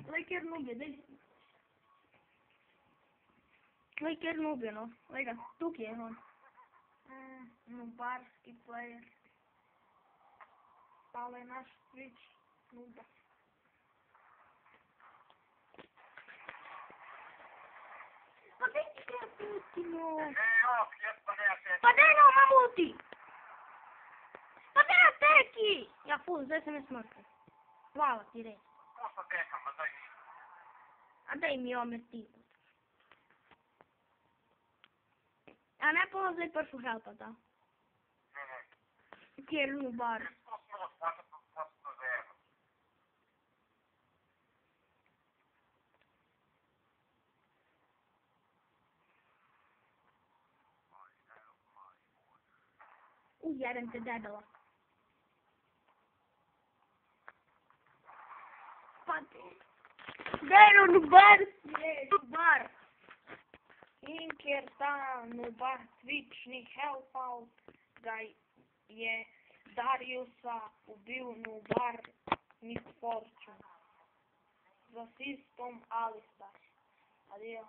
Laker nubio, daj. Laker nubio, no. Lega, tuk je on. Nubarski player. Pale naš Twitch. Nuba. Pa daj ti treba puti, no. Pa daj no, mamuti. Pa daj na teki. Ja, full, zdaj se ne smrti. Hvala ti, rej. A daj mi omer ti. A ne pa zdaj pršu helpa, da? Kjer nubar. Ujebem te debela. Pa daj no nubar. Nubar. Inker ta nubar Twitch ni helpal, da je Dariusa ubil nubar Miss Fortune. Za sistom Alistar. Adio.